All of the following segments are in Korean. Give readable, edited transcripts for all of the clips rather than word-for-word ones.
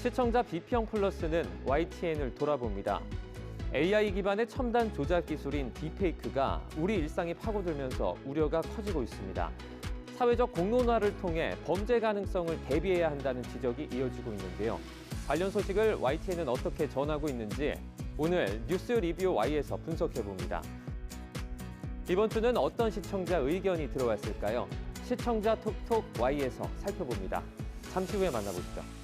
시청자 비평 플러스는 YTN을 돌아봅니다. AI 기반의 첨단 조작 기술인 딥페이크가 우리 일상에 파고들면서 우려가 커지고 있습니다. 사회적 공론화를 통해 범죄 가능성을 대비해야 한다는 지적이 이어지고 있는데요. 관련 소식을 YTN은 어떻게 전하고 있는지 오늘 뉴스 리뷰 Y에서 분석해봅니다. 이번 주는 어떤 시청자 의견이 들어왔을까요? 시청자 톡톡 Y에서 살펴봅니다. 잠시 후에 만나보시죠.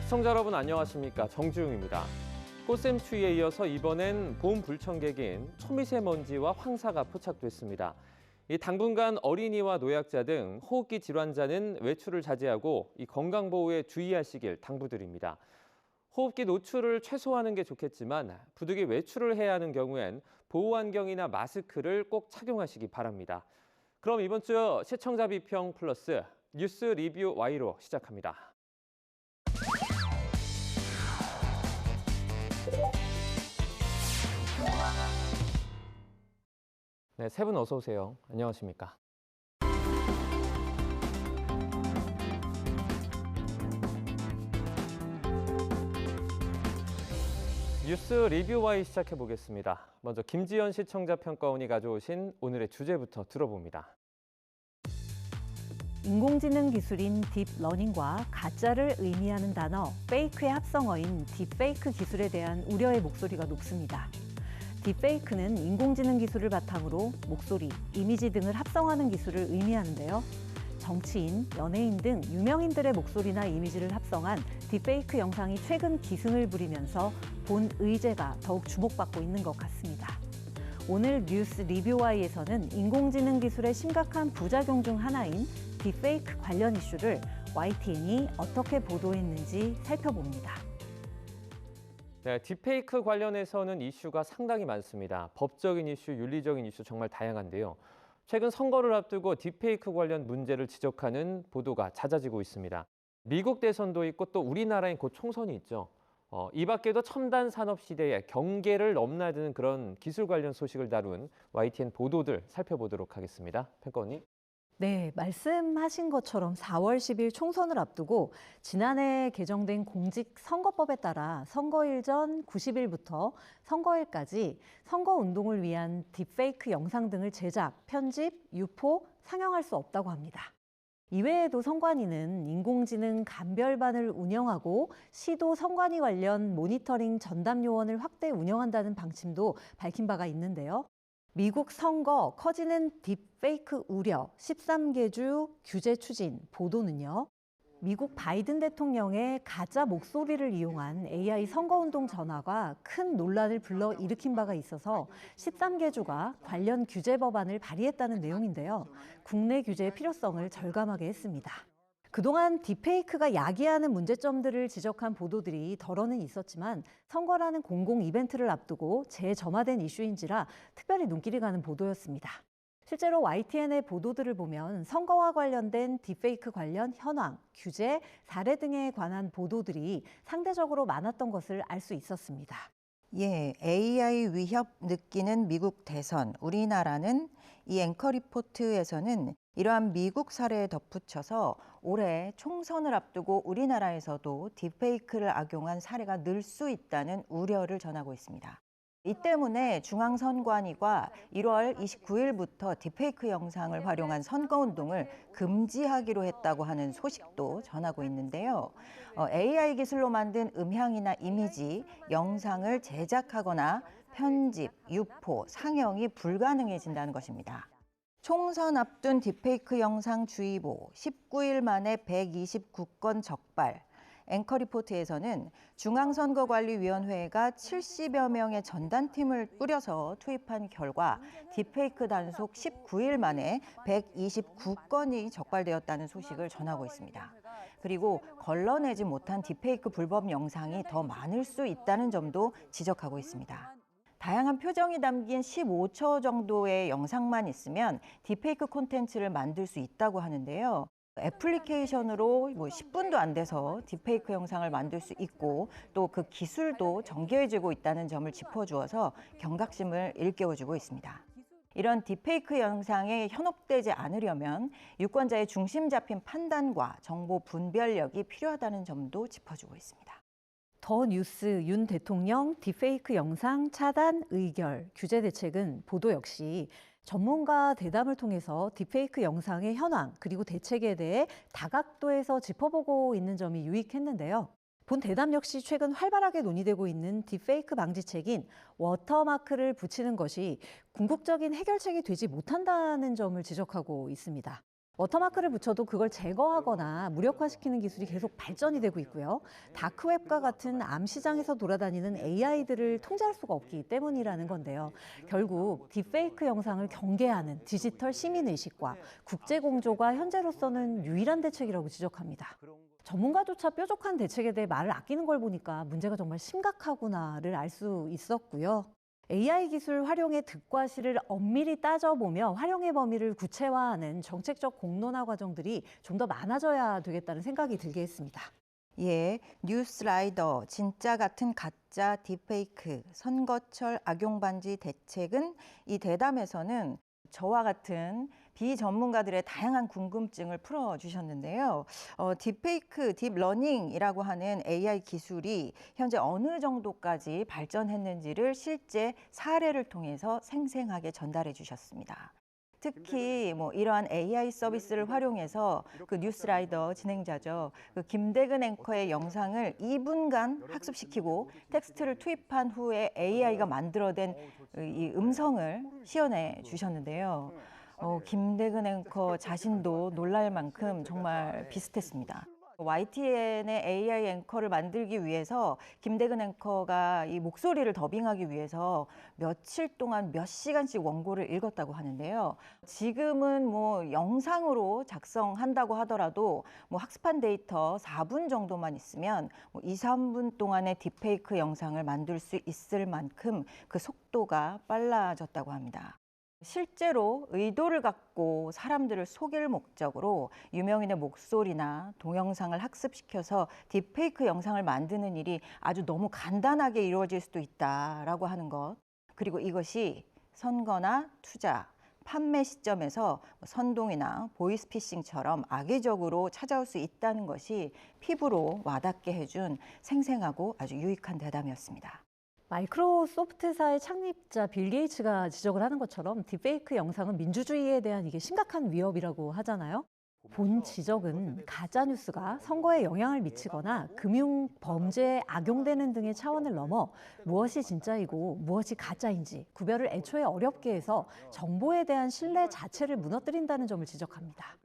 시청자 여러분 안녕하십니까? 정주영입니다. 꽃샘추위에 이어서 이번엔 봄 불청객인 초미세먼지와 황사가 포착됐습니다. 당분간 어린이와 노약자 등 호흡기 질환자는 외출을 자제하고 건강 보호에 주의하시길 당부드립니다. 호흡기 노출을 최소화하는 게 좋겠지만 부득이 외출을 해야 하는 경우엔 보호안경이나 마스크를 꼭 착용하시기 바랍니다. 그럼 이번 주 시청자 비평 플러스 뉴스 리뷰 Y로 시작합니다. 네, 세 분 어서 오세요. 안녕하십니까? 뉴스 리뷰 Y 시작해 보겠습니다. 먼저 김지연 시청자 평가원이 가져오신 오늘의 주제부터 들어봅니다. 인공지능 기술인 딥러닝과 가짜를 의미하는 단어 페이크의 합성어인 딥페이크 기술에 대한 우려의 목소리가 높습니다. 딥페이크는 인공지능 기술을 바탕으로 목소리, 이미지 등을 합성하는 기술을 의미하는데요. 정치인, 연예인 등 유명인들의 목소리나 이미지를 합성한 딥페이크 영상이 최근 기승을 부리면서 본 의제가 더욱 주목받고 있는 것 같습니다. 오늘 뉴스 리뷰 Y에서는 인공지능 기술의 심각한 부작용 중 하나인 딥페이크 관련 이슈를 YTN이 어떻게 보도했는지 살펴봅니다. 네, 딥페이크 관련해서는 이슈가 상당히 많습니다. 법적인 이슈, 윤리적인 이슈 정말 다양한데요. 최근 선거를 앞두고 딥페이크 관련 문제를 지적하는 보도가 잦아지고 있습니다. 미국 대선도 있고 또 우리나라엔 곧 총선이 있죠. 이 밖에도 첨단 산업 시대에 경계를 넘나드는 그런 기술 관련 소식을 다룬 YTN 보도들 살펴보도록 하겠습니다. 평가원님. 네, 말씀하신 것처럼 4월 10일 총선을 앞두고 지난해 개정된 공직선거법에 따라 선거일 전 90일부터 선거일까지 선거운동을 위한 딥페이크 영상 등을 제작, 편집, 유포, 상영할 수 없다고 합니다. 이외에도 선관위는 인공지능 감별반을 운영하고 시도 선관위 관련 모니터링 전담 요원을 확대 운영한다는 방침도 밝힌 바가 있는데요. 미국 선거 커지는 딥페이크 우려 13개 주 규제 추진 보도는요. 미국 바이든 대통령의 가짜 목소리를 이용한 AI 선거운동 전화가 큰 논란을 불러일으킨 바가 있어서 13개 주가 관련 규제 법안을 발의했다는 내용인데요. 국내 규제의 필요성을 절감하게 했습니다. 그동안 딥페이크가 야기하는 문제점들을 지적한 보도들이 덜어는 있었지만 선거라는 공공 이벤트를 앞두고 재점화된 이슈인지라 특별히 눈길이 가는 보도였습니다. 실제로 YTN의 보도들을 보면 선거와 관련된 딥페이크 관련 현황, 규제, 사례 등에 관한 보도들이 상대적으로 많았던 것을 알 수 있었습니다. 예, AI 위협 느끼는 미국 대선, 우리나라는 이 앵커 리포트에서는 이러한 미국 사례에 덧붙여서 올해 총선을 앞두고 우리나라에서도 딥페이크를 악용한 사례가 늘 수 있다는 우려를 전하고 있습니다. 이 때문에 중앙선관위가 1월 29일부터 딥페이크 영상을 활용한 선거운동을 금지하기로 했다고 하는 소식도 전하고 있는데요. AI 기술로 만든 음향이나 이미지, 영상을 제작하거나 편집, 유포, 상영이 불가능해진다는 것입니다. 총선 앞둔 딥페이크 영상 주의보, 19일 만에 129건 적발. 앵커 리포트에서는 중앙선거관리위원회가 70여 명의 전단팀을 꾸려서 투입한 결과 딥페이크 단속 19일 만에 129건이 적발되었다는 소식을 전하고 있습니다. 그리고 걸러내지 못한 딥페이크 불법 영상이 더 많을 수 있다는 점도 지적하고 있습니다. 다양한 표정이 담긴 15초 정도의 영상만 있으면 딥페이크 콘텐츠를 만들 수 있다고 하는데요. 애플리케이션으로 10분도 안 돼서 딥페이크 영상을 만들 수 있고 또 그 기술도 정교해지고 있다는 점을 짚어주어서 경각심을 일깨워주고 있습니다. 이런 딥페이크 영상에 현혹되지 않으려면 유권자의 중심 잡힌 판단과 정보 분별력이 필요하다는 점도 짚어주고 있습니다. 더 뉴스 윤 대통령 딥페이크 영상 차단 의결 규제 대책은 보도 역시 전문가 대담을 통해서 딥페이크 영상의 현황 그리고 대책에 대해 다각도에서 짚어보고 있는 점이 유익했는데요. 본 대담 역시 최근 활발하게 논의되고 있는 딥페이크 방지책인 워터마크를 붙이는 것이 궁극적인 해결책이 되지 못한다는 점을 지적하고 있습니다. 워터마크를 붙여도 그걸 제거하거나 무력화시키는 기술이 계속 발전이 되고 있고요. 다크웹과 같은 암시장에서 돌아다니는 AI들을 통제할 수가 없기 때문이라는 건데요. 결국 딥페이크 영상을 경계하는 디지털 시민의식과 국제공조가 현재로서는 유일한 대책이라고 지적합니다. 전문가조차 뾰족한 대책에 대해 말을 아끼는 걸 보니까 문제가 정말 심각하구나를 알 수 있었고요. AI 기술 활용의 득과 실을 엄밀히 따져보며 활용의 범위를 구체화하는 정책적 공론화 과정들이 좀 더 많아져야 되겠다는 생각이 들게 했습니다. 예, 뉴스라이더, 진짜 같은 가짜 딥페이크, 선거철 악용반지 대책은 이 대담에서는 저와 같은 비전문가들의 다양한 궁금증을 풀어주셨는데요. 딥페이크, 딥러닝이라고 하는 AI 기술이 현재 어느 정도까지 발전했는지를 실제 사례를 통해서 생생하게 전달해 주셨습니다. 특히 이러한 AI 서비스를 활용해서 그 뉴스라이더 진행자죠. 그 김대근 앵커의 영상을 2분간 학습시키고 텍스트를 투입한 후에 AI가 만들어낸 이 음성을 시연해 주셨는데요. 김대근 앵커 자신도 놀랄 만큼 정말 비슷했습니다. YTN의 AI 앵커를 만들기 위해서 김대근 앵커가 이 목소리를 더빙하기 위해서 며칠 동안 몇 시간씩 원고를 읽었다고 하는데요. 지금은 영상으로 작성한다고 하더라도 학습한 데이터 4분 정도만 있으면 2, 3분 동안의 딥페이크 영상을 만들 수 있을 만큼 그 속도가 빨라졌다고 합니다. 실제로 의도를 갖고 사람들을 속일 목적으로 유명인의 목소리나 동영상을 학습시켜서 딥페이크 영상을 만드는 일이 아주 너무 간단하게 이루어질 수도 있다라고 하는 것. 그리고 이것이 선거나 투자, 판매 시점에서 선동이나 보이스피싱처럼 악의적으로 찾아올 수 있다는 것이 피부로 와닿게 해준 생생하고 아주 유익한 대담이었습니다. 마이크로소프트사의 창립자 빌 게이츠가 지적을 하는 것처럼 딥페이크 영상은 민주주의에 대한 이게 심각한 위협이라고 하잖아요. 본 지적은 가짜뉴스가 선거에 영향을 미치거나 금융 범죄에 악용되는 등의 차원을 넘어 무엇이 진짜이고 무엇이 가짜인지 구별을 애초에 어렵게 해서 정보에 대한 신뢰 자체를 무너뜨린다는 점을 지적합니다.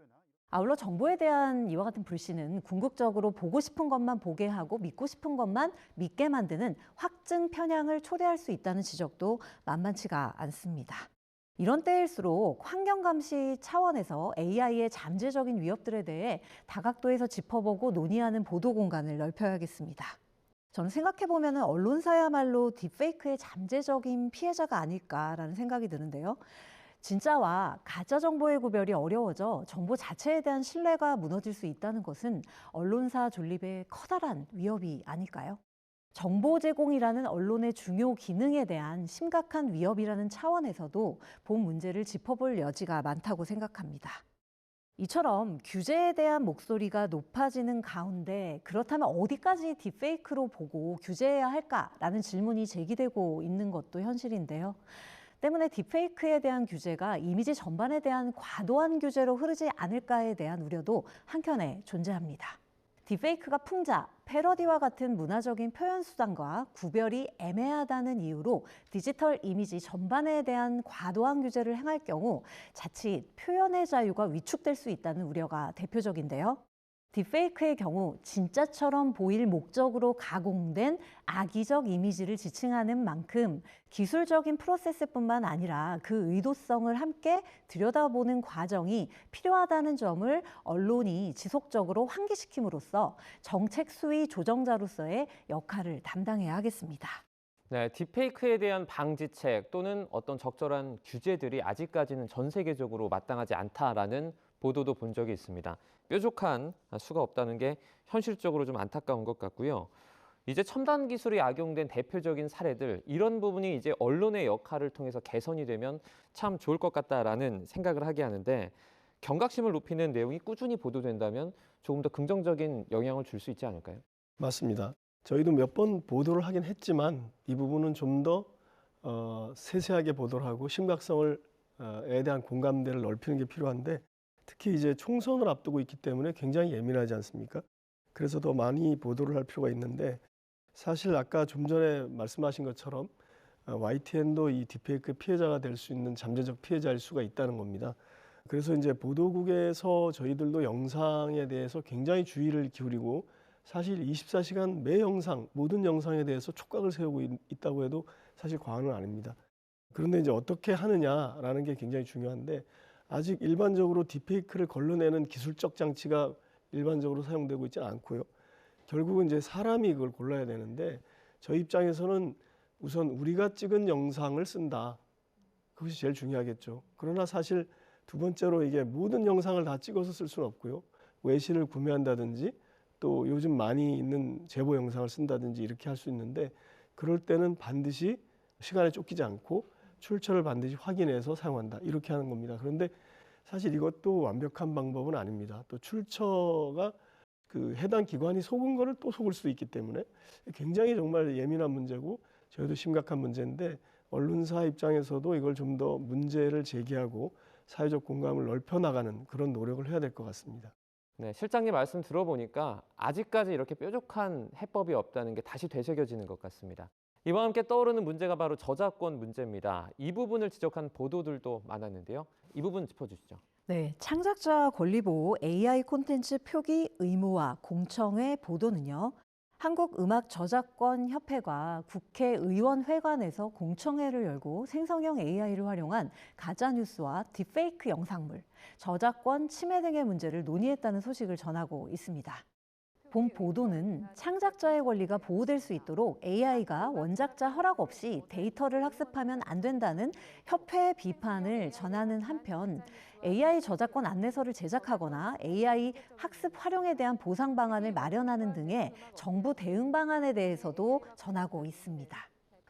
아울러 정보에 대한 이와 같은 불신은 궁극적으로 보고 싶은 것만 보게 하고 믿고 싶은 것만 믿게 만드는 확증 편향을 초래할 수 있다는 지적도 만만치가 않습니다. 이런 때일수록 환경감시 차원에서 AI의 잠재적인 위협들에 대해 다각도에서 짚어보고 논의하는 보도 공간을 넓혀야겠습니다. 저는 생각해보면 언론사야말로 딥페이크의 잠재적인 피해자가 아닐까라는 생각이 드는데요. 진짜와 가짜 정보의 구별이 어려워져 정보 자체에 대한 신뢰가 무너질 수 있다는 것은 언론사 존립의 커다란 위협이 아닐까요? 정보 제공이라는 언론의 중요 기능에 대한 심각한 위협이라는 차원에서도 본 문제를 짚어볼 여지가 많다고 생각합니다. 이처럼 규제에 대한 목소리가 높아지는 가운데 그렇다면 어디까지 딥페이크로 보고 규제해야 할까라는 질문이 제기되고 있는 것도 현실인데요. 때문에 딥페이크에 대한 규제가 이미지 전반에 대한 과도한 규제로 흐르지 않을까에 대한 우려도 한켠에 존재합니다. 딥페이크가 풍자, 패러디와 같은 문화적인 표현 수단과 구별이 애매하다는 이유로 디지털 이미지 전반에 대한 과도한 규제를 행할 경우 자칫 표현의 자유가 위축될 수 있다는 우려가 대표적인데요. 딥페이크의 경우 진짜처럼 보일 목적으로 가공된 악의적 이미지를 지칭하는 만큼 기술적인 프로세스뿐만 아니라 그 의도성을 함께 들여다보는 과정이 필요하다는 점을 언론이 지속적으로 환기시킴으로써 정책 수위 조정자로서의 역할을 담당해야 하겠습니다. 네, 딥페이크에 대한 방지책 또는 어떤 적절한 규제들이 아직까지는 전 세계적으로 마땅하지 않다라는 보도도 본 적이 있습니다. 뾰족한 수가 없다는 게 현실적으로 좀 안타까운 것 같고요. 이제 첨단 기술이 악용된 대표적인 사례들, 이런 부분이 이제 언론의 역할을 통해서 개선이 되면 참 좋을 것 같다라는 생각을 하게 하는데, 경각심을 높이는 내용이 꾸준히 보도된다면 조금 더 긍정적인 영향을 줄 수 있지 않을까요? 맞습니다. 저희도 몇 번 보도를 하긴 했지만 이 부분은 좀 더 세세하게 보도를 하고 심각성에 대한 공감대를 넓히는 게 필요한데, 특히 이제 총선을 앞두고 있기 때문에 굉장히 예민하지 않습니까? 그래서 더 많이 보도를 할 필요가 있는데, 사실 아까 좀 전에 말씀하신 것처럼 YTN도 이 딥페이크 피해자가 될 수 있는 잠재적 피해자일 수가 있다는 겁니다. 그래서 이제 보도국에서 저희들도 영상에 대해서 굉장히 주의를 기울이고, 사실 24시간 매 영상, 모든 영상에 대해서 촉각을 세우고 있다고 해도 사실 과언은 아닙니다. 그런데 이제 어떻게 하느냐라는 게 굉장히 중요한데, 아직 일반적으로 딥페이크를 걸러내는 기술적 장치가 일반적으로 사용되고 있지는 않고요. 결국은 이제 사람이 그걸 골라야 되는데, 저희 입장에서는 우선 우리가 찍은 영상을 쓴다. 그것이 제일 중요하겠죠. 그러나 사실 두 번째로 이게 모든 영상을 다 찍어서 쓸 수는 없고요. 외신을 구매한다든지 또 요즘 많이 있는 제보 영상을 쓴다든지 이렇게 할 수 있는데, 그럴 때는 반드시 시간에 쫓기지 않고 출처를 반드시 확인해서 사용한다. 이렇게 하는 겁니다. 그런데 사실 이것도 완벽한 방법은 아닙니다. 또 출처가 그 해당 기관이 속은 거를 또 속을 수 있기 때문에 굉장히 정말 예민한 문제고 저희도 심각한 문제인데, 언론사 입장에서도 이걸 좀 더 문제를 제기하고 사회적 공감을 넓혀 나가는 그런 노력을 해야 될 것 같습니다. 네, 실장님 말씀 들어보니까 아직까지 이렇게 뾰족한 해법이 없다는 게 다시 되새겨지는 것 같습니다. 이와 함께 떠오르는 문제가 바로 저작권 문제입니다. 이 부분을 지적한 보도들도 많았는데요. 이 부분 짚어주시죠. 네, 창작자 권리보호 AI 콘텐츠 표기 의무화 공청회 보도는요. 한국음악저작권협회가 국회의원회관에서 공청회를 열고 생성형 AI를 활용한 가짜뉴스와 딥페이크 영상물, 저작권 침해 등의 문제를 논의했다는 소식을 전하고 있습니다. 본 보도는 창작자의 권리가 보호될 수 있도록 AI가 원작자 허락 없이 데이터를 학습하면 안 된다는 협회의 비판을 전하는 한편, AI 저작권 안내서를 제작하거나 AI 학습 활용에 대한 보상 방안을 마련하는 등의 정부 대응 방안에 대해서도 전하고 있습니다.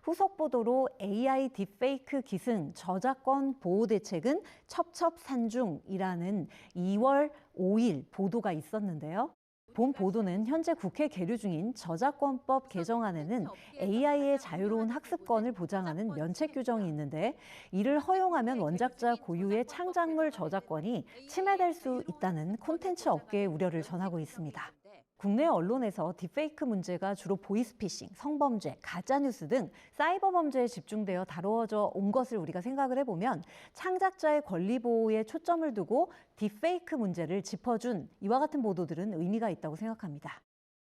후속 보도로 AI 딥페이크 기승 저작권 보호 대책은 첩첩산중이라는 2월 5일 보도가 있었는데요. 본 보도는 현재 국회 계류 중인 저작권법 개정안에는 AI의 자유로운 학습권을 보장하는 면책 규정이 있는데, 이를 허용하면 원작자 고유의 창작물 저작권이 침해될 수 있다는 콘텐츠 업계의 우려를 전하고 있습니다. 국내 언론에서 딥페이크 문제가 주로 보이스피싱, 성범죄, 가짜뉴스 등 사이버 범죄에 집중되어 다루어져 온 것을 우리가 생각을 해보면, 창작자의 권리 보호에 초점을 두고 딥페이크 문제를 짚어준 이와 같은 보도들은 의미가 있다고 생각합니다.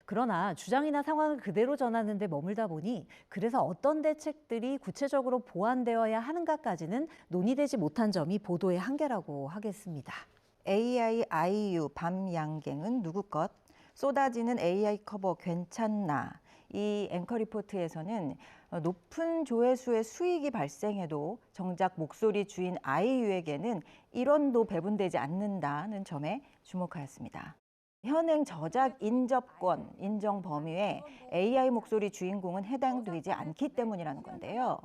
그러나 주장이나 상황을 그대로 전하는 데 머물다 보니, 그래서 어떤 대책들이 구체적으로 보완되어야 하는가까지는 논의되지 못한 점이 보도의 한계라고 하겠습니다. AI 아이유 밤양갱은 누구 것? 쏟아지는 AI 커버 괜찮나? 이 앵커 리포트에서는 높은 조회수의 수익이 발생해도 정작 목소리 주인 아이유에게는 1원도 배분되지 않는다는 점에 주목하였습니다. 현행 저작 인접권 인정 범위에 AI 목소리 주인공은 해당되지 않기 때문이라는 건데요.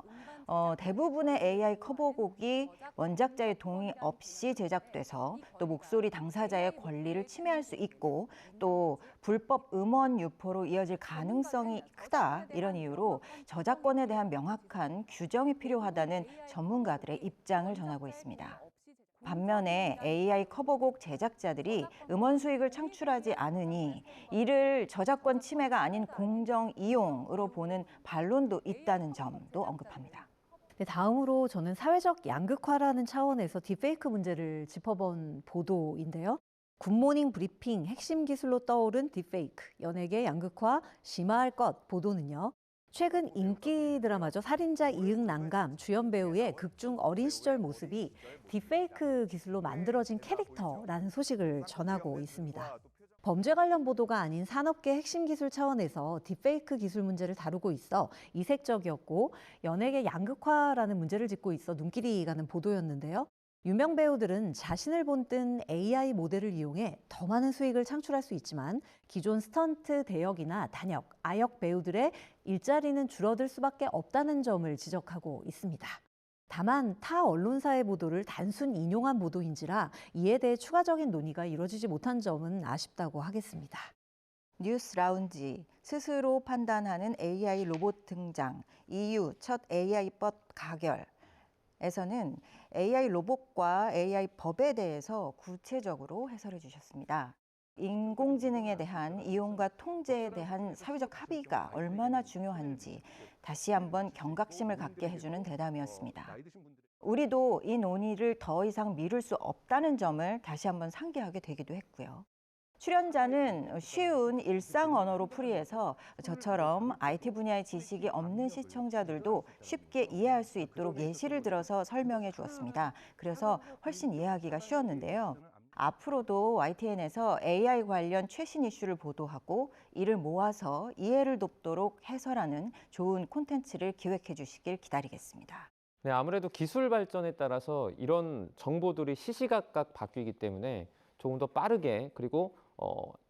대부분의 AI 커버곡이 원작자의 동의 없이 제작돼서 또 목소리 당사자의 권리를 침해할 수 있고, 또 불법 음원 유포로 이어질 가능성이 크다, 이런 이유로 저작권에 대한 명확한 규정이 필요하다는 전문가들의 입장을 전하고 있습니다. 반면에 AI 커버곡 제작자들이 음원 수익을 창출하지 않으니 이를 저작권 침해가 아닌 공정 이용으로 보는 반론도 있다는 점도 언급합니다. 네, 다음으로 저는 사회적 양극화라는 차원에서 딥페이크 문제를 짚어본 보도인데요. 굿모닝 브리핑 핵심 기술로 떠오른 딥페이크, 연예계 양극화 심화할 것 보도는요. 최근 인기 드라마죠. 살인자 이응난감 주연 배우의 극중 어린 시절 모습이 딥페이크 기술로 만들어진 캐릭터라는 소식을 전하고 있습니다. 범죄 관련 보도가 아닌 산업계 핵심 기술 차원에서 딥페이크 기술 문제를 다루고 있어 이색적이었고, 연예계 양극화라는 문제를 짚고 있어 눈길이 가는 보도였는데요. 유명 배우들은 자신을 본뜬 AI 모델을 이용해 더 많은 수익을 창출할 수 있지만 기존 스턴트 대역이나 단역, 아역 배우들의 일자리는 줄어들 수밖에 없다는 점을 지적하고 있습니다. 다만 타 언론사의 보도를 단순 인용한 보도인지라 이에 대해 추가적인 논의가 이루어지지 못한 점은 아쉽다고 하겠습니다. 뉴스 라운지, 스스로 판단하는 AI 로봇 등장, EU 첫 AI법 가결에서는 AI 로봇과 AI 법에 대해서 구체적으로 해설해 주셨습니다. 인공지능에 대한 이용과 통제에 대한 사회적 합의가 얼마나 중요한지 다시 한번 경각심을 갖게 해주는 대담이었습니다. 우리도 이 논의를 더 이상 미룰 수 없다는 점을 다시 한번 상기하게 되기도 했고요. 출연자는 쉬운 일상 언어로 풀이해서 저처럼 IT 분야의 지식이 없는 시청자들도 쉽게 이해할 수 있도록 예시를 들어서 설명해 주었습니다. 그래서 훨씬 이해하기가 쉬웠는데요. 앞으로도 YTN에서 AI 관련 최신 이슈를 보도하고 이를 모아서 이해를 돕도록 해설하는 좋은 콘텐츠를 기획해 주시길 기다리겠습니다. 네, 아무래도 기술 발전에 따라서 이런 정보들이 시시각각 바뀌기 때문에 조금 더 빠르게 그리고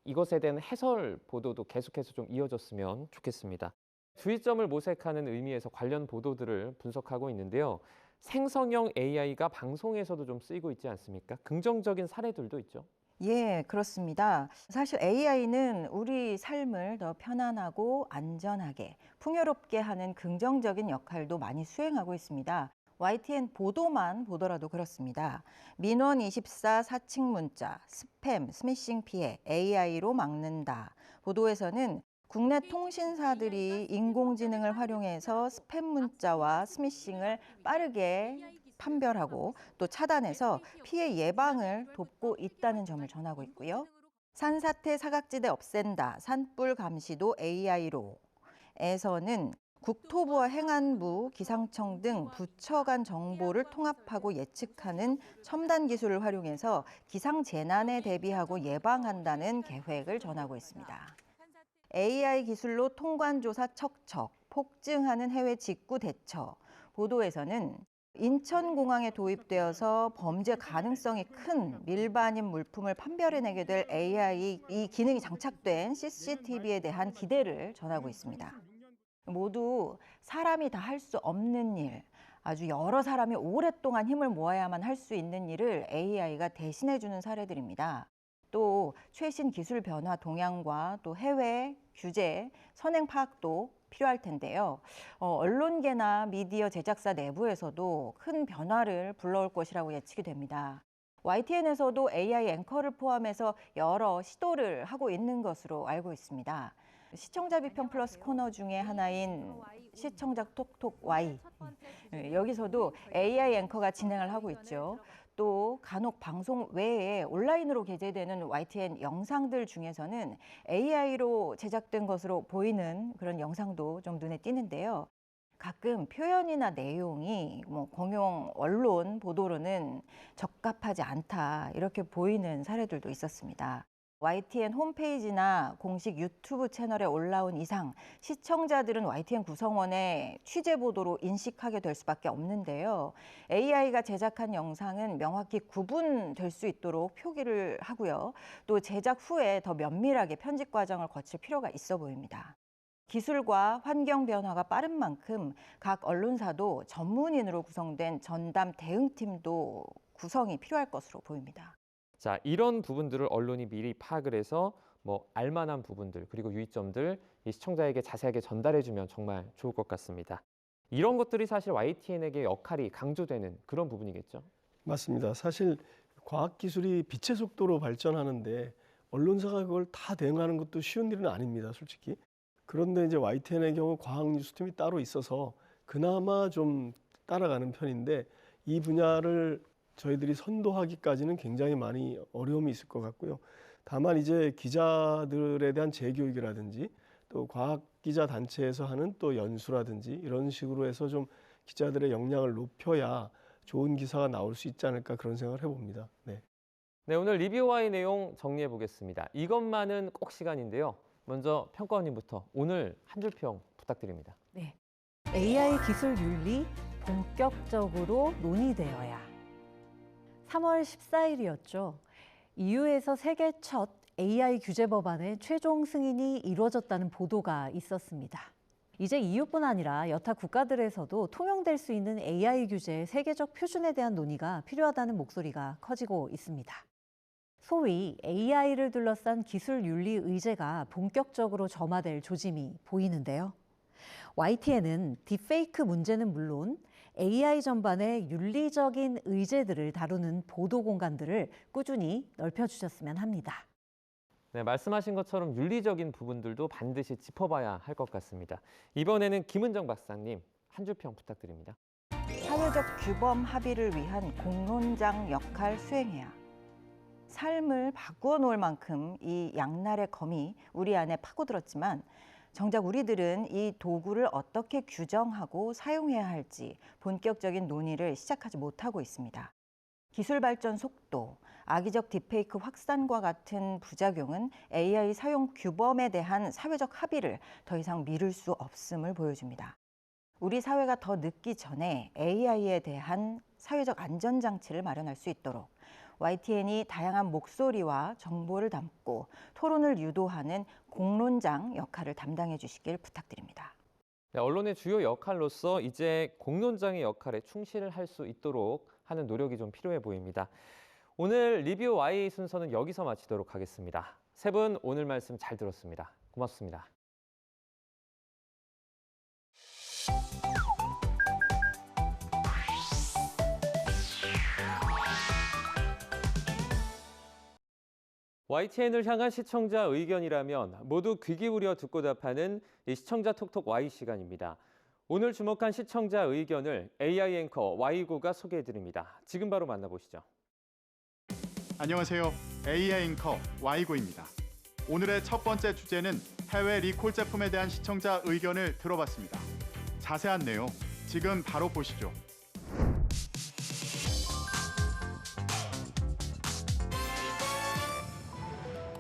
이것에 대한 해설 보도도 계속해서 좀 이어졌으면 좋겠습니다. 주의점을 모색하는 의미에서 관련 보도들을 분석하고 있는데요. 생성형 AI가 방송에서도 좀 쓰이고 있지 않습니까? 긍정적인 사례들도 있죠. 예, 그렇습니다. 사실 AI는 우리 삶을 더 편안하고 안전하게, 풍요롭게 하는 긍정적인 역할도 많이 수행하고 있습니다. YTN 보도만 보더라도 그렇습니다. 민원24 사칭 문자, 스팸, 스미싱 피해, AI로 막는다. 보도에서는 국내 통신사들이 인공지능을 활용해서 스팸 문자와 스미싱을 빠르게 판별하고 또 차단해서 피해 예방을 돕고 있다는 점을 전하고 있고요. 산사태 사각지대 없앤다. 산불 감시도 AI로 에서는 국토부와 행안부, 기상청 등 부처 간 정보를 통합하고 예측하는 첨단 기술을 활용해서 기상 재난에 대비하고 예방한다는 계획을 전하고 있습니다. AI 기술로 통관조사 척척, 폭증하는 해외 직구 대처. 보도에서는 인천공항에 도입되어서 범죄 가능성이 큰 밀반입 물품을 판별해내게 될 AI 이 기능이 장착된 CCTV에 대한 기대를 전하고 있습니다. 모두 사람이 다 할 수 없는 일, 아주 여러 사람이 오랫동안 힘을 모아야만 할 수 있는 일을 AI가 대신해주는 사례들입니다. 또 최신 기술 변화 동향과 또 해외 규제, 선행 파악도 필요할 텐데요. 언론계나 미디어 제작사 내부에서도 큰 변화를 불러올 것이라고 예측이 됩니다. YTN에서도 AI 앵커를 포함해서 여러 시도를 하고 있는 것으로 알고 있습니다. 시청자 비평 플러스 코너 중에 하나인 시청자 톡톡 Y. 여기서도 AI 앵커가 진행을 하고 있죠. 또 간혹 방송 외에 온라인으로 게재되는 YTN 영상들 중에서는 AI로 제작된 것으로 보이는 그런 영상도 좀 눈에 띄는데요. 가끔 표현이나 내용이 공용 언론 보도로는 적합하지 않다 이렇게 보이는 사례들도 있었습니다. YTN 홈페이지나 공식 유튜브 채널에 올라온 이상 시청자들은 YTN 구성원의 취재 보도로 인식하게 될 수밖에 없는데요. AI가 제작한 영상은 명확히 구분될 수 있도록 표기를 하고요. 또 제작 후에 더 면밀하게 편집 과정을 거칠 필요가 있어 보입니다. 기술과 환경 변화가 빠른 만큼 각 언론사도 전문인으로 구성된 전담 대응팀도 구성이 필요할 것으로 보입니다. 자, 이런 부분들을 언론이 미리 파악을 해서 알만한 부분들 그리고 유의점들 이 시청자에게 자세하게 전달해주면 정말 좋을 것 같습니다. 이런 것들이 사실 YTN에게 역할이 강조되는 그런 부분이겠죠? 맞습니다. 사실 과학기술이 빛의 속도로 발전하는데 언론사가 그걸 다 대응하는 것도 쉬운 일은 아닙니다, 솔직히. 그런데 이제 YTN의 경우 과학뉴스팀이 따로 있어서 그나마 좀 따라가는 편인데 이 분야를 저희들이 선도하기까지는 굉장히 많이 어려움이 있을 것 같고요. 다만 이제 기자들에 대한 재교육이라든지 또 과학기자 단체에서 하는 또 연수라든지 이런 식으로 해서 좀 기자들의 역량을 높여야 좋은 기사가 나올 수 있지 않을까 그런 생각을 해봅니다. 네. 네, 오늘 리뷰와의 내용 정리해 보겠습니다. 이것만은 꼭 시간인데요. 먼저 평가원님부터 오늘 한 줄 평 부탁드립니다. 네. AI 기술 윤리 본격적으로 논의되어야. 3월 14일이었죠. EU에서 세계 첫 AI 규제 법안의 최종 승인이 이루어졌다는 보도가 있었습니다. 이제 EU뿐 아니라 여타 국가들에서도 통용될 수 있는 AI 규제의 세계적 표준에 대한 논의가 필요하다는 목소리가 커지고 있습니다. 소위 AI를 둘러싼 기술 윤리 의제가 본격적으로 점화될 조짐이 보이는데요. YTN은 딥페이크 문제는 물론 AI 전반의 윤리적인 의제들을 다루는 보도 공간들을 꾸준히 넓혀주셨으면 합니다. 네, 말씀하신 것처럼 윤리적인 부분들도 반드시 짚어봐야 할 것 같습니다. 이번에는 김은정 박사님, 한 줄 평 부탁드립니다. 사회적 규범 합의를 위한 공론장 역할 수행해야. 삶을 바꾸어 놓을 만큼 이 양날의 검이 우리 안에 파고들었지만 정작 우리들은 이 도구를 어떻게 규정하고 사용해야 할지 본격적인 논의를 시작하지 못하고 있습니다. 기술 발전 속도, 악의적 딥페이크 확산과 같은 부작용은 AI 사용 규범에 대한 사회적 합의를 더 이상 미룰 수 없음을 보여줍니다. 우리 사회가 더 늦기 전에 AI에 대한 사회적 안전장치를 마련할 수 있도록 YTN이 다양한 목소리와 정보를 담고 토론을 유도하는 공론장 역할을 담당해 주시길 부탁드립니다. 네, 언론의 주요 역할로서 이제 공론장의 역할에 충실을 할 수 있도록 하는 노력이 좀 필요해 보입니다. 오늘 리뷰 Y 순서는 여기서 마치도록 하겠습니다. 세 분 오늘 말씀 잘 들었습니다. 고맙습니다. YTN을 향한 시청자 의견이라면 모두 귀 기울여 듣고 답하는 이 시청자 톡톡 Y 시간입니다. 오늘 주목한 시청자 의견을 AI 앵커 Y고가 소개해드립니다. 지금 바로 만나보시죠. 안녕하세요. AI 앵커 Y고입니다. 오늘의 첫 번째 주제는 해외 리콜 제품에 대한 시청자 의견을 들어봤습니다. 자세한 내용 지금 바로 보시죠.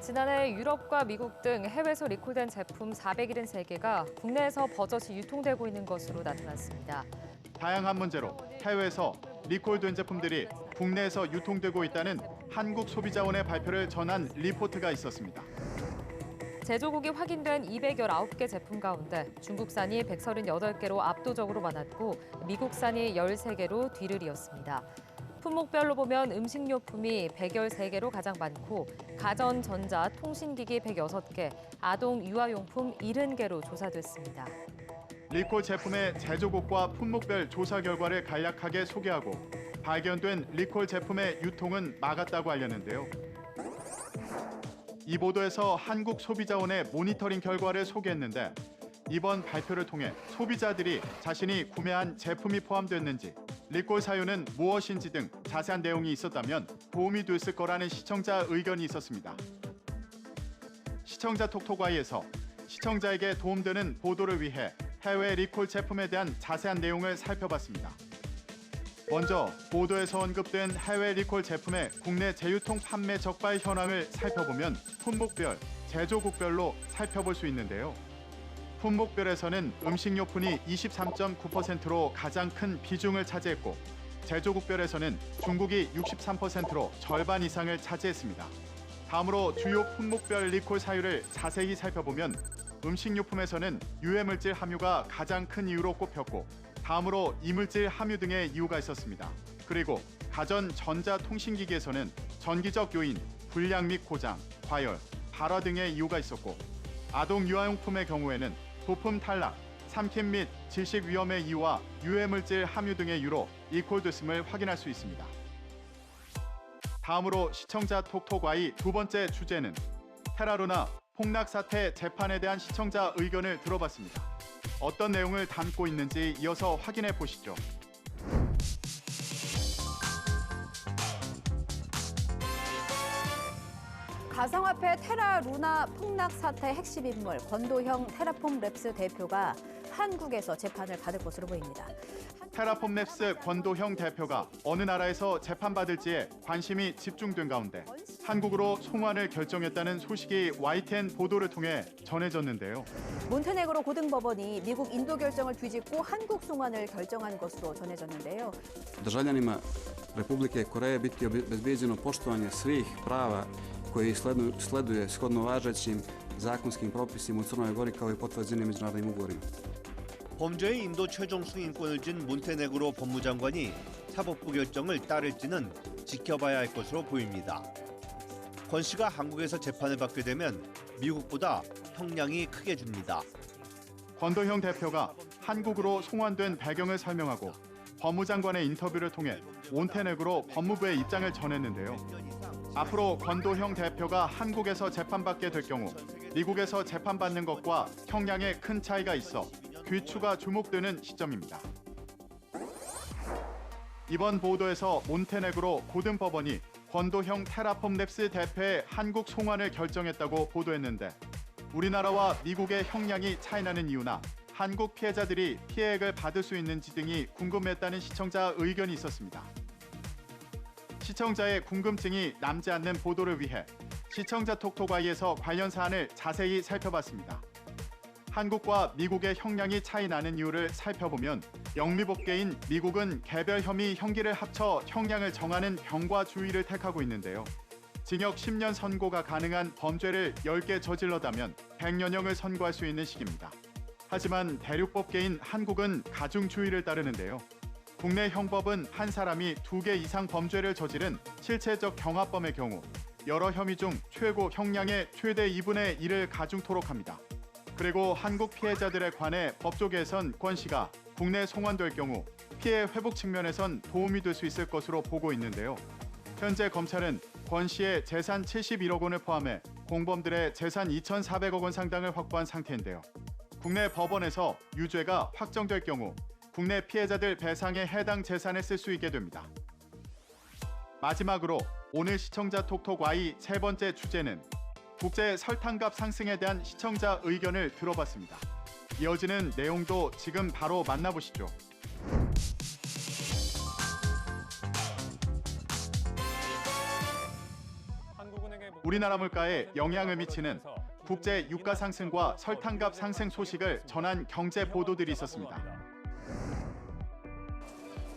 지난해 유럽과 미국 등 해외에서 리콜된 제품 473개가 국내에서 버젓이 유통되고 있는 것으로 나타났습니다. 다양한 문제로 해외에서 리콜된 제품들이 국내에서 유통되고 있다는 한국소비자원의 발표를 전한 리포트가 있었습니다. 제조국이 확인된 219개 제품 가운데 중국산이 138개로 압도적으로 많았고 미국산이 13개로 뒤를 이었습니다. 품목별로 보면 음식료품이 113개로 가장 많고 가전, 전자, 통신기기 106개, 아동 유아용품 70개로 조사됐습니다. 리콜 제품의 제조국과 품목별 조사 결과를 간략하게 소개하고 발견된 리콜 제품의 유통은 막았다고 알렸는데요. 이 보도에서 한국소비자원의 모니터링 결과를 소개했는데 이번 발표를 통해 소비자들이 자신이 구매한 제품이 포함됐는지, 리콜 사유는 무엇인지 등 자세한 내용이 있었다면 도움이 됐을 거라는 시청자 의견이 있었습니다. 시청자 톡톡Y에서 시청자에게 도움되는 보도를 위해 해외 리콜 제품에 대한 자세한 내용을 살펴봤습니다. 먼저 보도에서 언급된 해외 리콜 제품의 국내 재유통 판매 적발 현황을 살펴보면 품목별, 제조국별로 살펴볼 수 있는데요. 품목별에서는 음식료품이 23.9%로 가장 큰 비중을 차지했고 제조국별에서는 중국이 63%로 절반 이상을 차지했습니다. 다음으로 주요 품목별 리콜 사유를 자세히 살펴보면 음식료품에서는 유해물질 함유가 가장 큰 이유로 꼽혔고 다음으로 이물질 함유 등의 이유가 있었습니다. 그리고 가전, 전자, 통신기기에서는 전기적 요인, 불량 및 고장, 과열, 발화 등의 이유가 있었고 아동 유아용품의 경우에는 부품 탈락, 삼킴 및 질식 위험의 이유와 유해물질 함유 등의 이유로 리콜됐음을 확인할 수 있습니다. 다음으로 시청자 톡톡Y 두 번째 주제는 테라루나 폭락 사태 재판에 대한 시청자 의견을 들어봤습니다. 어떤 내용을 담고 있는지 이어서 확인해 보시죠. 가상화폐 테라 루나 폭락 사태 핵심 인물 권도형 테라폼 랩스 대표가 한국에서 재판을 받을 것으로 보입니다. 테라폼 랩스 권도형 대표가 어느 나라에서 재판받을지에 관심이 집중된 가운데 한국으로 송환을 결정했다는 소식이 YTN 보도를 통해 전해졌는데요. 몬테네그로 고등법원이 미국 인도 결정을 뒤집고 한국 송환을 결정한 것으로 전해졌는데요. Državljanima Republike Koreje biti obezbeđeno poštovanje svih prava koji sleduje shodno važećim zakonskim propisima u Crnoj Gori kao i potvrđenim međunarodnim ugovorima. 범죄의 인도 최종 승인권을 쥔 몬테네그로 법무장관이 사법부 결정을 따를지는 지켜봐야 할 것으로 보입니다. 권 씨가 한국에서 재판을 받게 되면 미국보다 형량이 크게 줍니다. 권도형 대표가 한국으로 송환된 배경을 설명하고 법무장관의 인터뷰를 통해 몬테네그로 법무부의 입장을 전했는데요. 앞으로 권도형 대표가 한국에서 재판받게 될 경우 미국에서 재판받는 것과 형량에 큰 차이가 있어 귀추가 주목되는 시점입니다. 이번 보도에서 몬테네그로 고등법원이 권도형 테라폼 랩스 대표의 한국 송환을 결정했다고 보도했는데 우리나라와 미국의 형량이 차이나는 이유나 한국 피해자들이 피해액을 받을 수 있는지 등이 궁금했다는 시청자 의견이 있었습니다. 시청자의 궁금증이 남지 않는 보도를 위해 시청자 톡톡아이에서 관련 사안을 자세히 살펴봤습니다. 한국과 미국의 형량이 차이 나는 이유를 살펴보면 영미법계인 미국은 개별 혐의 형기를 합쳐 형량을 정하는 병과주의를 택하고 있는데요. 징역 10년 선고가 가능한 범죄를 10개 저질렀다면 100년형을 선고할 수 있는 식입니다. 하지만 대륙법계인 한국은 가중주의를 따르는데요. 국내 형법은 한 사람이 2개 이상 범죄를 저지른 실체적 경합범의 경우 여러 혐의 중 최고 형량의 최대 2분의 1을 가중토록 합니다. 그리고 한국 피해자들에 관해 법조계에선 권 씨가 국내 송환될 경우 피해 회복 측면에선 도움이 될 수 있을 것으로 보고 있는데요. 현재 검찰은 권 씨의 재산 71억 원을 포함해 공범들의 재산 2,400억 원 상당을 확보한 상태인데요. 국내 법원에서 유죄가 확정될 경우 국내 피해자들 배상에 해당 재산을 쓸 수 있게 됩니다. 마지막으로 오늘 시청자 톡톡 Y 세 번째 주제는 국제 설탕값 상승에 대한 시청자 의견을 들어봤습니다. 이어지는 내용도 지금 바로 만나보시죠. 우리나라 물가에 영향을 미치는 국제 유가 상승과 설탕값 상승 소식을 전한 경제 보도들이 있었습니다.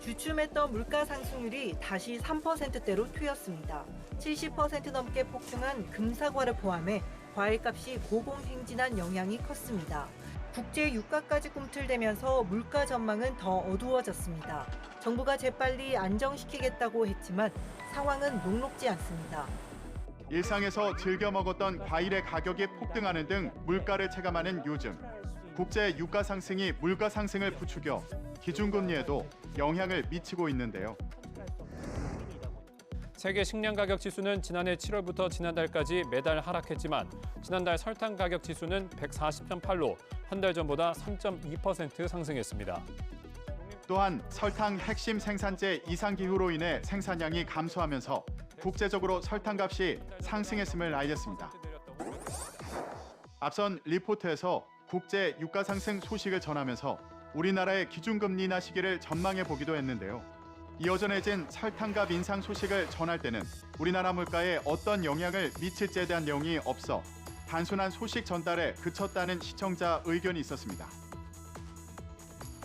주춤했던 물가 상승률이 다시 3%대로 튀었습니다. 70% 넘게 폭등한 금사과를 포함해 과일값이 고공행진한 영향이 컸습니다. 국제 유가까지 꿈틀대면서 물가 전망은 더 어두워졌습니다. 정부가 재빨리 안정시키겠다고 했지만 상황은 녹록지 않습니다. 일상에서 즐겨 먹었던 과일의 가격이 폭등하는 등 물가를 체감하는 요즘 국제 유가 상승이 물가 상승을 부추겨 기준금리에도 영향을 미치고 있는데요. 세계 식량 가격 지수는 지난해 7월부터 지난달까지 매달 하락했지만 지난달 설탕 가격 지수는 140.8로 한 달 전보다 3.2% 상승했습니다. 또한 설탕 핵심 생산재 이상기후로 인해 생산량이 감소하면서 국제적으로 설탕값이 상승했음을 알렸습니다. 앞선 리포트에서 국제 유가 상승 소식을 전하면서 우리나라의 기준금리 인하 시기를 전망해 보기도 했는데요. 이어전해진 설탕값 인상 소식을 전할 때는 우리나라 물가에 어떤 영향을 미칠지에 대한 내용이 없어 단순한 소식 전달에 그쳤다는 시청자 의견이 있었습니다.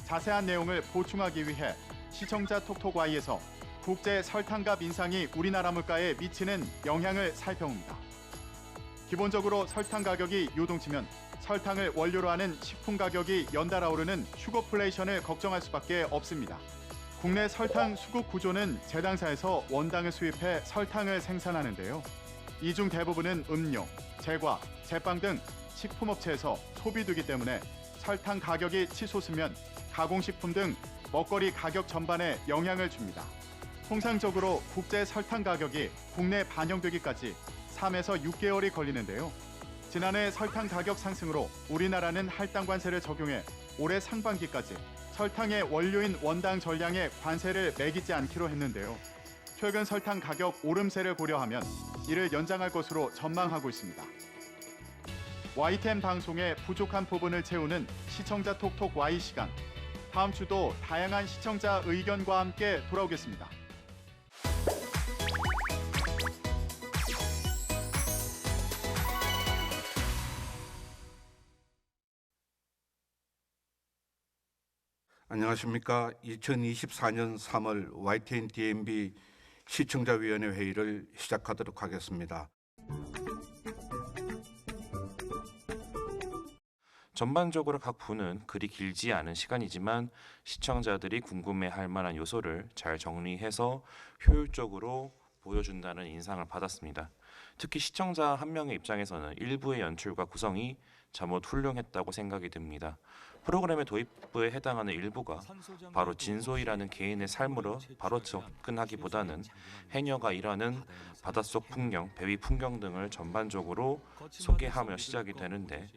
자세한 내용을 보충하기 위해 시청자 톡톡Y에서 국제 설탕값 인상이 우리나라 물가에 미치는 영향을 살펴봅니다. 기본적으로 설탕 가격이 요동치면 설탕을 원료로 하는 식품 가격이 연달아 오르는 슈거플레이션을 걱정할 수밖에 없습니다. 국내 설탕 수급 구조는 제당사에서 원당을 수입해 설탕을 생산하는데요. 이 중 대부분은 음료, 제과, 제빵 등 식품업체에서 소비되기 때문에 설탕 가격이 치솟으면 가공식품 등 먹거리 가격 전반에 영향을 줍니다. 통상적으로 국제 설탕 가격이 국내에 반영되기까지 3에서 6개월이 걸리는데요. 지난해 설탕 가격 상승으로 우리나라는 할당 관세를 적용해 올해 상반기까지 설탕의 원료인 원당 전량에 관세를 매기지 않기로 했는데요. 최근 설탕 가격 오름세를 고려하면 이를 연장할 것으로 전망하고 있습니다. YTN 방송의 부족한 부분을 채우는 시청자 톡톡 Y 시간. 다음 주도 다양한 시청자 의견과 함께 돌아오겠습니다. 안녕하십니까. 2024년 3월 YTN DMB 시청자위원회 회의를 시작하도록 하겠습니다. 전반적으로 각 부는 그리 길지 않은 시간이지만 시청자들이 궁금해할 만한 요소를 잘 정리해서 효율적으로 보여준다는 인상을 받았습니다. 특히 시청자 한 명의 입장에서는 일부의 연출과 구성이 잠옷 훌륭했다고 생각이 듭니다. 프로그램의 도입부에 해당하는 일부가 바로 진소희라는 개인의 삶으로 바로 접근하기보다는 해녀가 일하는 바닷속 풍경, 배위 풍경 등을 전반적으로 소개하며 시작이 되는데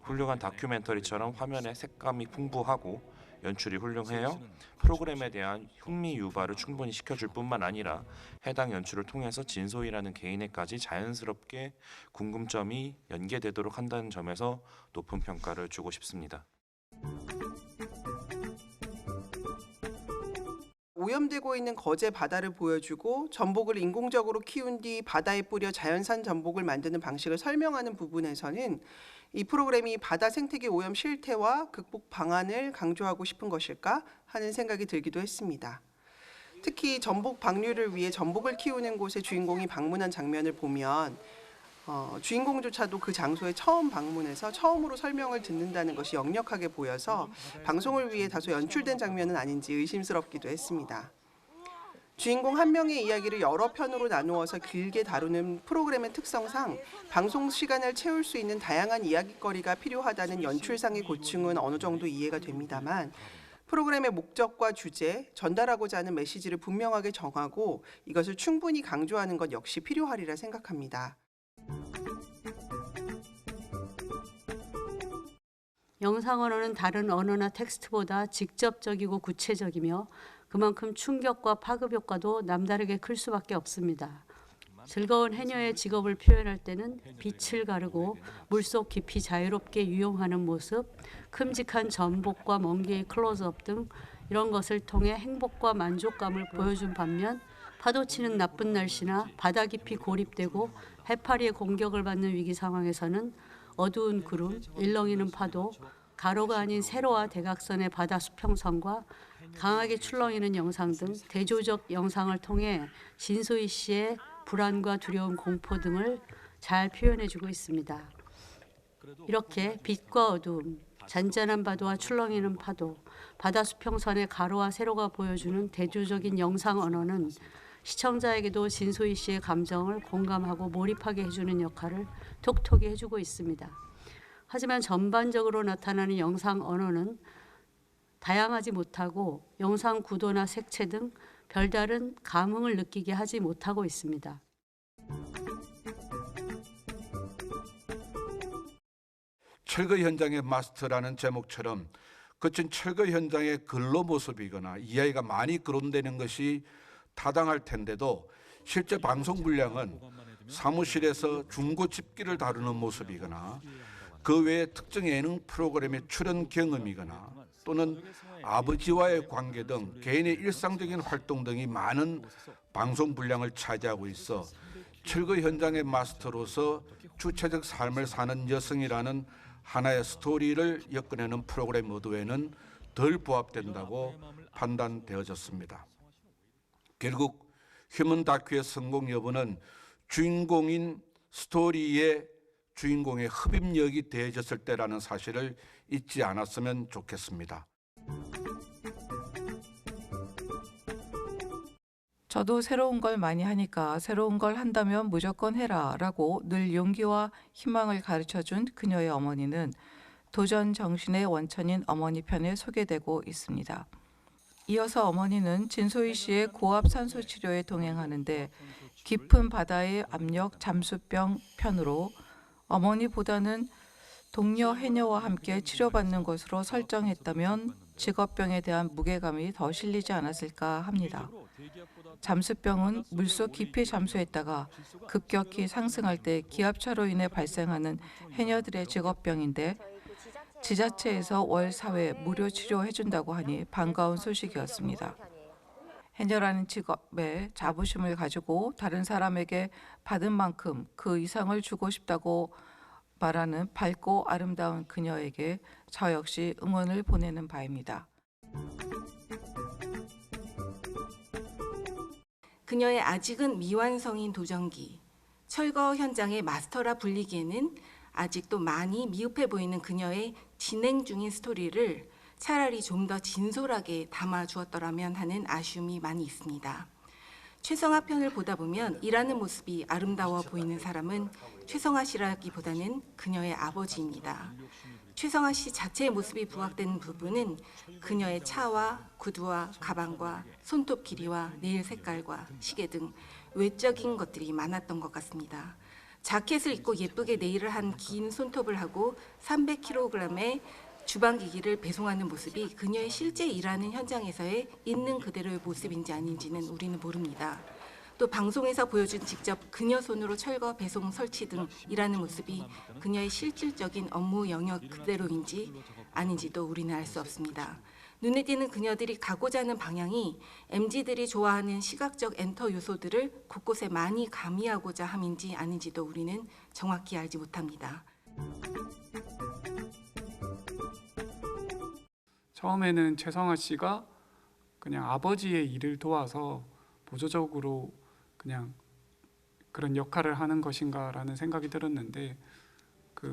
훌륭한 다큐멘터리처럼 화면의 색감이 풍부하고 연출이 훌륭해요. 프로그램에 대한 흥미 유발을 충분히 시켜줄 뿐만 아니라 해당 연출을 통해서 진소희라는 개인에까지 자연스럽게 궁금점이 연계되도록 한다는 점에서 높은 평가를 주고 싶습니다. 오염되고 있는 거제 바다를 보여주고 전복을 인공적으로 키운 뒤 바다에 뿌려 자연산 전복을 만드는 방식을 설명하는 부분에서는 이 프로그램이 바다 생태계 오염 실태와 극복 방안을 강조하고 싶은 것일까 하는 생각이 들기도 했습니다. 특히 전복 방류를 위해 전복을 키우는 곳에 주인공이 방문한 장면을 보면 주인공조차도 그 장소에 처음 방문해서 처음으로 설명을 듣는다는 것이 역력하게 보여서 방송을 위해 다소 연출된 장면은 아닌지 의심스럽기도 했습니다. 주인공 한 명의 이야기를 여러 편으로 나누어서 길게 다루는 프로그램의 특성상 방송 시간을 채울 수 있는 다양한 이야깃거리가 필요하다는 연출상의 고충은 어느 정도 이해가 됩니다만 프로그램의 목적과 주제, 전달하고자 하는 메시지를 분명하게 정하고 이것을 충분히 강조하는 것 역시 필요하리라 생각합니다. 영상 언어는 다른 언어나 텍스트보다 직접적이고 구체적이며 그만큼 충격과 파급 효과도 남다르게 클 수밖에 없습니다. 즐거운 해녀의 직업을 표현할 때는 빛을 가르고 물속 깊이 자유롭게 유영하는 모습, 큼직한 전복과 멍게의 클로즈업 등 이런 것을 통해 행복과 만족감을 보여준 반면 파도치는 나쁜 날씨나 바다 깊이 고립되고 해파리의 공격을 받는 위기 상황에서는 어두운 구름, 일렁이는 파도, 가로가 아닌 세로와 대각선의 바다 수평선과 강하게 출렁이는 영상 등 대조적 영상을 통해 진소희 씨의 불안과 두려움, 공포 등을 잘 표현해주고 있습니다. 이렇게 빛과 어두움, 잔잔한 파도와 출렁이는 파도, 바다 수평선의 가로와 세로가 보여주는 대조적인 영상 언어는 시청자에게도 진소희 씨의 감정을 공감하고 몰입하게 해주는 역할을 톡톡히 해주고 있습니다. 하지만 전반적으로 나타나는 영상 언어는 다양하지 못하고 영상 구도나 색채 등 별다른 감흥을 느끼게 하지 못하고 있습니다. 철거 현장의 마스터라는 제목처럼 거친 철거 현장의 근로 모습이거나 이야기가 많이 거론되는 것이 타당할 텐데도 실제 방송 분량은 사무실에서 중고 집기를 다루는 모습이거나 그 외에 특정 예능 프로그램의 출연 경험이거나 또는 아버지와의 관계 등 개인의 일상적인 활동 등이 많은 방송 분량을 차지하고 있어 철거 현장의 마스터로서 주체적 삶을 사는 여성이라는 하나의 스토리를 엮어내는 프로그램 의도에는 덜 부합된다고 판단되어졌습니다. 결국 휴먼 다큐의 성공 여부는 주인공인 스토리의 주인공의 흡입력이 더해졌을 때라는 사실을 잊지 않았으면 좋겠습니다. 저도 새로운 걸 많이 하니까 새로운 걸 한다면 무조건 해라 라고 늘 용기와 희망을 가르쳐준 그녀의 어머니는 도전 정신의 원천인 어머니 편에 소개되고 있습니다. 이어서 어머니는 진소희 씨의 고압 산소 치료에 동행하는데 깊은 바다의 압력 잠수병 편으로 어머니보다는 동료 해녀와 함께 치료받는 것으로 설정했다면 직업병에 대한 무게감이 더 실리지 않았을까 합니다. 잠수병은 물속 깊이 잠수했다가 급격히 상승할 때 기압차로 인해 발생하는 해녀들의 직업병인데 지자체에서 월 4회 무료 치료해준다고 하니 반가운 소식이었습니다. 해녀라는 직업에 자부심을 가지고 다른 사람에게 받은 만큼 그 이상을 주고 싶다고 말하는 밝고 아름다운 그녀에게 저 역시 응원을 보내는 바입니다. 그녀의 아직은 미완성인 도전기, 철거 현장의 마스터라 불리기에는 아직도 많이 미흡해 보이는 그녀의 진행 중인 스토리를 차라리 좀 더 진솔하게 담아주었더라면 하는 아쉬움이 많이 있습니다. 최성화 편을 보다 보면 일하는 모습이 아름다워 보이는 사람은 최성화 씨라기보다는 그녀의 아버지입니다. 최성화 씨 자체의 모습이 부각되는 부분은 그녀의 차와 구두와 가방과 손톱 길이와 네일 색깔과 시계 등 외적인 것들이 많았던 것 같습니다. 자켓을 입고 예쁘게 네일을 한 긴 손톱을 하고 300kg의 주방기기를 배송하는 모습이 그녀의 실제 일하는 현장에서의 있는 그대로의 모습인지 아닌지는 우리는 모릅니다. 또 방송에서 보여준 직접 그녀 손으로 철거, 배송, 설치 등 일하는 모습이 그녀의 실질적인 업무 영역 그대로인지 아닌지도 우리는 알 수 없습니다. 눈에 띄는 그녀들이 가고자 하는 방향이 MZ들이 좋아하는 시각적 엔터 요소들을 곳곳에 많이 가미하고자 함인지 아닌지도 우리는 정확히 알지 못합니다. 처음에는 최성화 씨가 그냥 아버지의 일을 도와서 보조적으로 그냥 그런 역할을 하는 것인가라는 생각이 들었는데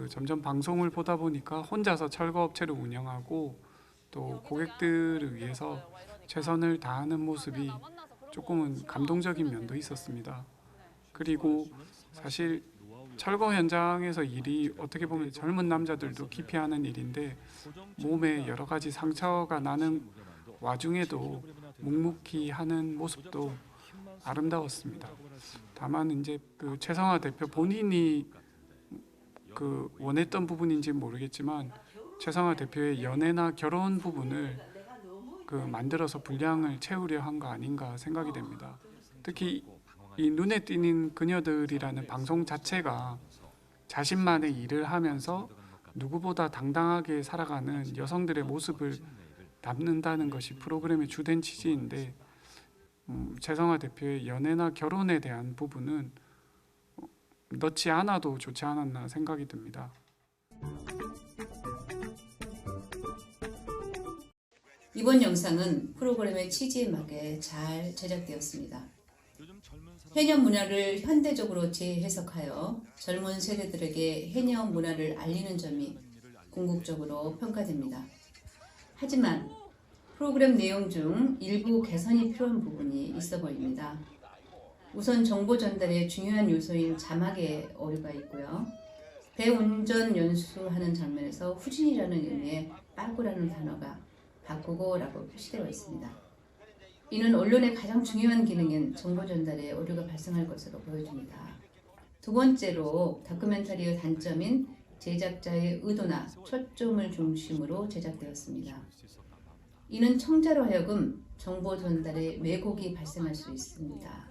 점점 방송을 보다 보니까 혼자서 철거업체를 운영하고 또 고객들을 위해서 최선을 다하는 모습이 조금은 감동적인 면도 있었습니다. 그리고 사실 철거 현장에서 일이 어떻게 보면 젊은 남자들도 기피하는 일인데 몸에 여러 가지 상처가 나는 와중에도 묵묵히 하는 모습도 아름다웠습니다. 다만 이제 최성화 대표 본인이 원했던 부분인지 모르겠지만 최성화 대표의 연애나 결혼 부분을 만들어서 분량을 채우려 한 거 아닌가 생각이 됩니다. 특히 이 눈에 띄는 그녀들이라는 방송 자체가 자신만의 일을 하면서 누구보다 당당하게 살아가는 여성들의 모습을 담는다는 것이 프로그램의 주된 취지인데 최성화 대표의 연애나 결혼에 대한 부분은 넣지 않아도 좋지 않았나 생각이 듭니다. 이번 영상은 프로그램의 취지에 맞게 잘 제작되었습니다. 해녀 문화를 현대적으로 재해석하여 젊은 세대들에게 해녀 문화를 알리는 점이 궁극적으로 평가됩니다. 하지만 프로그램 내용 중 일부 개선이 필요한 부분이 있어 보입니다. 우선 정보 전달의 중요한 요소인 자막에 오류가 있고요. 배 운전 연수하는 장면에서 후진이라는 의미의 빠꾸라는 단어가 바꾸고라고 표시되어 있습니다. 이는 언론의 가장 중요한 기능인 정보 전달에 오류가 발생할 것으로 보여집니다. 두 번째로 다큐멘터리의 단점인 제작자의 의도나 초점을 중심으로 제작되었습니다. 이는 청자로 하여금 정보 전달에 왜곡이 발생할 수 있습니다.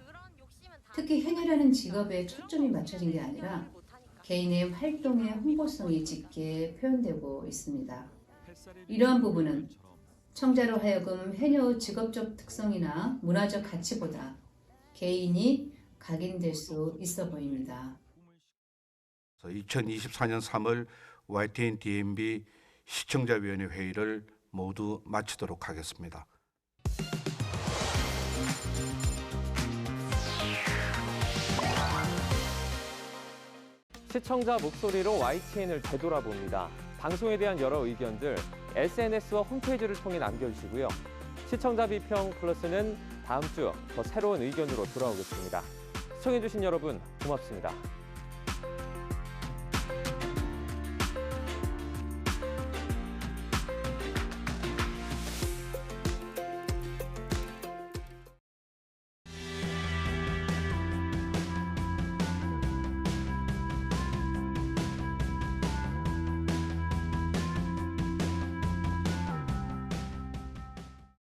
특히 해녀라는 직업에 초점이 맞춰진 게 아니라 개인의 활동의 홍보성이 짙게 표현되고 있습니다. 이러한 부분은 청자로 하여금 해녀의 직업적 특성이나 문화적 가치보다 개인이 각인될 수 있어 보입니다. 2024년 3월 YTN DMB 시청자위원회 회의를 모두 마치도록 하겠습니다. 시청자 목소리로 YTN을 되돌아봅니다. 방송에 대한 여러 의견들 SNS와 홈페이지를 통해 남겨주시고요. 시청자 비평 플러스는 다음 주 더 새로운 의견으로 돌아오겠습니다. 시청해주신 여러분 고맙습니다.